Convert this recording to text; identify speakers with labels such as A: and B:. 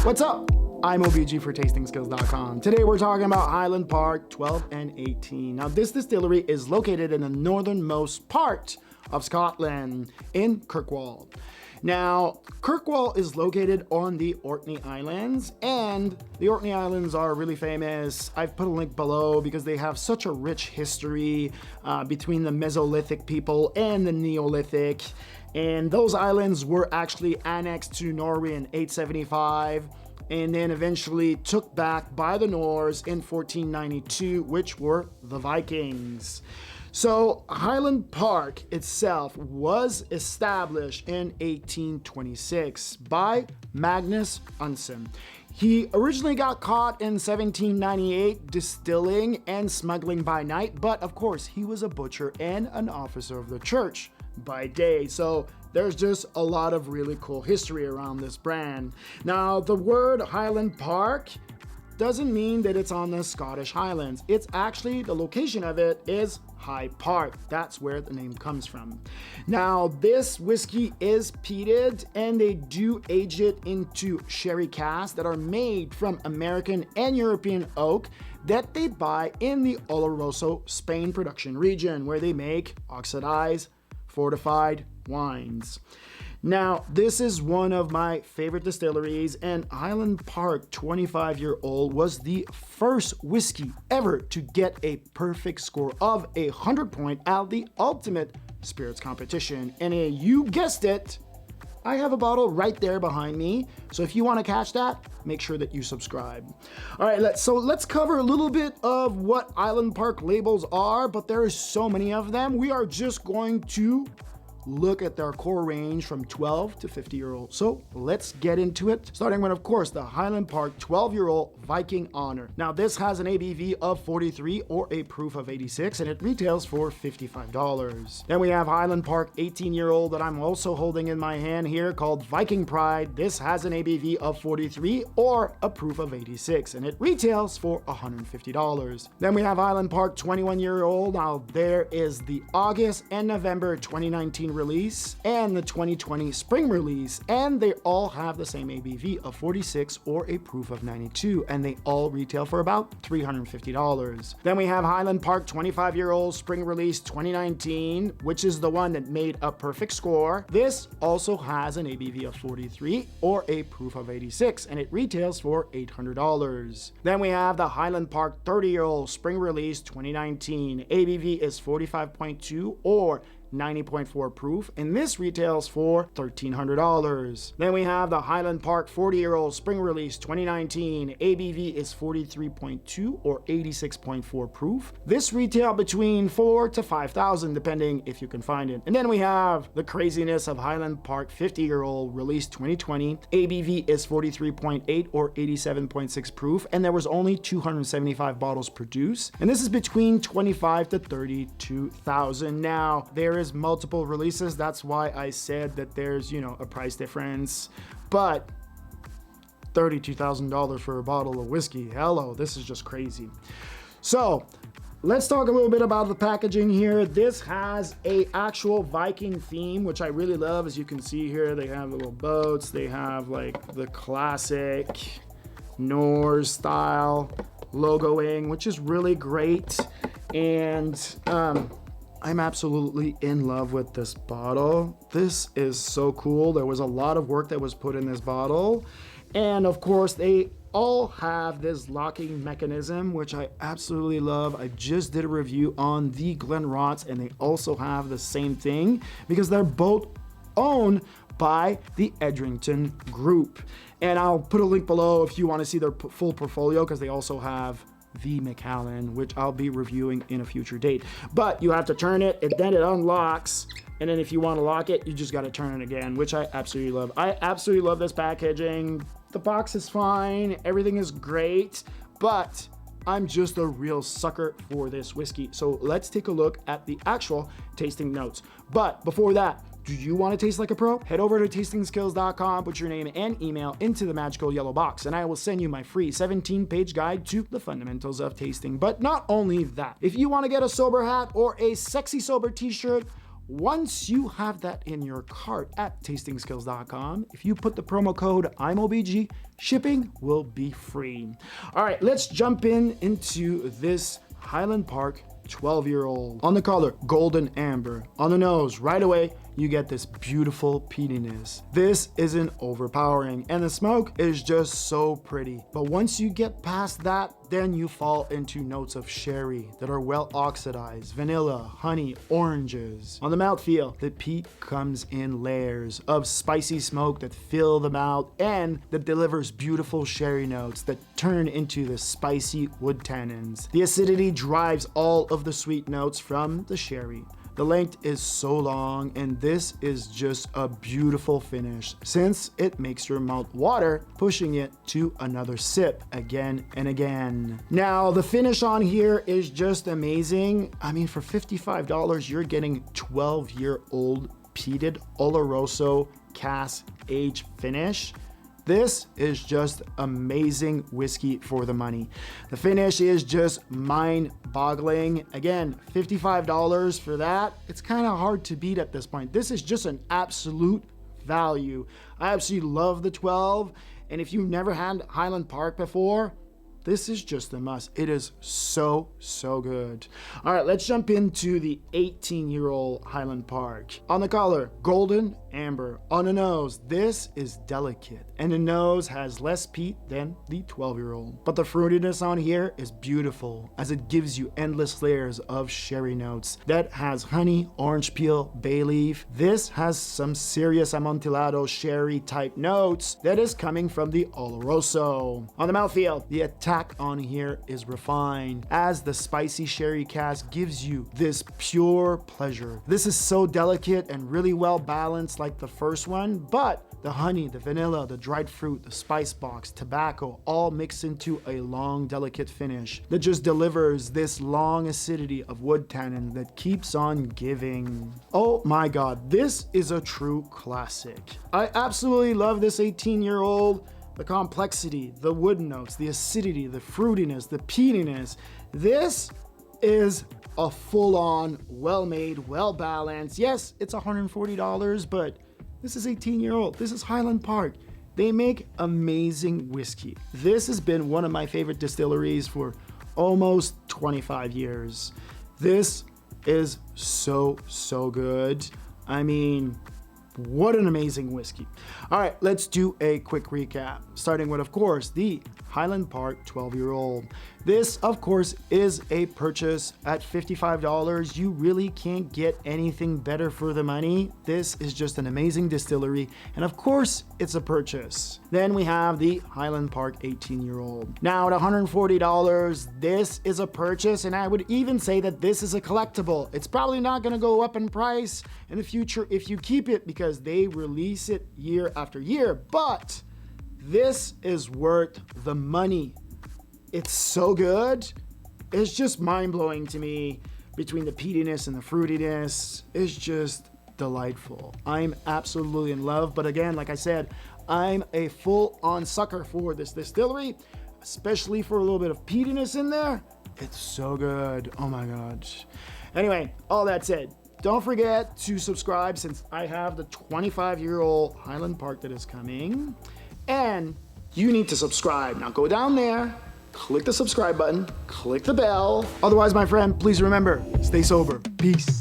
A: What's up? I'm IAMOBG for TastingSkills.com. Today we're talking about Highland Park 12 and 18. Now this distillery is located in the northernmost part of Scotland in Kirkwall. Now, Kirkwall is located on the Orkney Islands, and the Orkney Islands are really famous. I've put a link below because they have such a rich history between the Mesolithic people and the Neolithic. And those islands were actually annexed to Norway in 875 and then eventually took back by the Norse in 1492, which were the Vikings. So Highland Park itself was established in 1826 by Magnus Unsson. He originally got caught in 1798 distilling and smuggling by night, but of course he was a butcher and an officer of the church by day. So there's just a lot of really cool history around this brand. Now, the word Highland Park doesn't mean that it's on the Scottish Highlands. It's actually, the location of it is High Park. That's where the name comes from. Now, this whiskey is peated, and they do age it into sherry casks that are made from American and European oak that they buy in the Oloroso, Spain production region, where they make oxidized, fortified wines. Now, this is one of my favorite distilleries, and Highland Park 25-year-old was the first whiskey ever to get a perfect score of 100 point at the Ultimate Spirits competition. And you guessed it, I have a bottle right there behind me. So if you want to catch that, make sure that you subscribe. All right, let's cover a little bit of what Highland Park labels are, but there are so many of them. We are just going to look at their core range from 12 to 50-year-old. So let's get into it, starting with, of course, the Highland Park 12-year-old Viking Honor. Now, this has an ABV of 43 or a proof of 86, and it retails for $55. Then we have Highland Park 18-year-old that I'm also holding in my hand here, called Viking Pride. This has an ABV of 43 or a proof of 86, and it retails for $150. Then we have Highland Park 21-year-old. Now, there is the August and November 2019 release and the 2020 spring release, and they all have the same ABV of 46 or a proof of 92, and they all retail for about $350. Then we have Highland Park 25-year-old spring release 2019, which is the one that made a perfect score. This also has an ABV of 43 or a proof of 86, and it retails for $800. Then we have the Highland Park 30-year-old spring release 2019. ABV is 45.2 or 90.4 proof, and this retails for $1,300. Then we have the Highland Park 40-year-old spring release 2019. ABV is 43.2 or 86.4 proof. This retail between $4,000 to $5,000 depending if you can find it. And then we have the craziness of Highland Park 50-year-old release 2020. ABV is 43.8 or 87.6 proof, and there was only 275 bottles produced, and this is between $25,000 to $32,000. Now, there is multiple releases. That's why I said that there's, a price difference, but $32,000 for a bottle of whiskey. Hello, this is just crazy. So let's talk a little bit about the packaging here. This has a actual Viking theme, which I really love. As you can see here, they have little boats. They have like the classic Norse style logoing, which is really great. And I'm absolutely in love with this bottle. This is so cool. There was a lot of work that was put in this bottle. And of course, they all have this locking mechanism, which I absolutely love. I just did a review on the Glenrotts, and they also have the same thing because they're both owned by the Edrington Group. And I'll put a link below if you want to see their full portfolio, because they also have the Macallan, which I'll be reviewing in a future date. But you have to turn it, and then it unlocks, and then if you want to lock it, you just got to turn it again, which I absolutely love. I absolutely love this packaging. The box is fine, everything is great, but I'm just a real sucker for this whiskey. So let's take a look at the actual tasting notes. But before that, do you want to taste like a pro? Head over to tastingskills.com, put your name and email into the magical yellow box, and I will send you my free 17-page guide to the fundamentals of tasting. But not only that, if you want to get a sober hat or a sexy sober t-shirt, once you have that in your cart at tastingskills.com, if you put the promo code IAMOBG, shipping will be free. All right, let's jump into this Highland Park 12-year-old. On the color, golden amber. On the nose, right away, you get this beautiful peatiness. This isn't overpowering, and the smoke is just so pretty. But once you get past that, then you fall into notes of sherry that are well oxidized, vanilla, honey, oranges. On the mouthfeel, the peat comes in layers of spicy smoke that fill the mouth and that delivers beautiful sherry notes that turn into the spicy wood tannins. The acidity drives all of the sweet notes from the sherry. The length is so long, and this is just a beautiful finish since it makes your mouth water, pushing it to another sip again and again. Now, the finish on here is just amazing. I mean, for $55, you're getting 12-year-old peated Oloroso cask age finish. This is just amazing whiskey for the money. The finish is just mind-boggling. Again, $55 for that. It's kind of hard to beat at this point. This is just an absolute value. I absolutely love the 12. And if you've never had Highland Park before, this is just a must. It is so, so good. All right, let's jump into the 18-year-old Highland Park. On the collar, golden amber. On the nose, this is delicate, and the nose has less peat than the 12-year-old. But the fruitiness on here is beautiful, as it gives you endless layers of sherry notes that has honey, orange peel, bay leaf. This has some serious Amontillado sherry type notes that is coming from the Oloroso. On the mouthfeel, the attack on here is refined, as the spicy sherry cask gives you this pure pleasure. This is so delicate and really well balanced like the first one, but the honey, the vanilla, the dried fruit, the spice box, tobacco, all mix into a long, delicate finish that just delivers this long acidity of wood tannin that keeps on giving. Oh my God, this is a true classic. I absolutely love this 18-year-old. The complexity, the wood notes, the acidity, the fruitiness, the peatiness. This is a full-on, well-made, well-balanced. Yes, it's $140, but this is 18-year-old. This is Highland Park. They make amazing whiskey. This has been one of my favorite distilleries for almost 25 years. This is so, so good. I mean, what an amazing whiskey. All right, let's do a quick recap, starting with, of course, the Highland Park 12-year-old. This, of course, is a purchase at $55. You really can't get anything better for the money. This is just an amazing distillery, and of course, it's a purchase. Then we have the Highland Park 18-year-old. Now, at $140, this is a purchase, and I would even say that this is a collectible. It's probably not going to go up in price in the future if you keep it, because they release it year after year, but this is worth the money. It's so good. It's just mind-blowing to me. Between the peatiness and the fruitiness, it's just delightful. I'm absolutely in love, but again, like I said, I'm a full-on sucker for this distillery, especially for a little bit of peatiness in there. It's so good. Oh my gosh. Anyway, all that said, don't forget to subscribe, since I have the 25-year-old Highland Park that is coming. And you need to subscribe. Now go down there, click the subscribe button, click the bell. Otherwise, my friend, please remember, stay sober. Peace.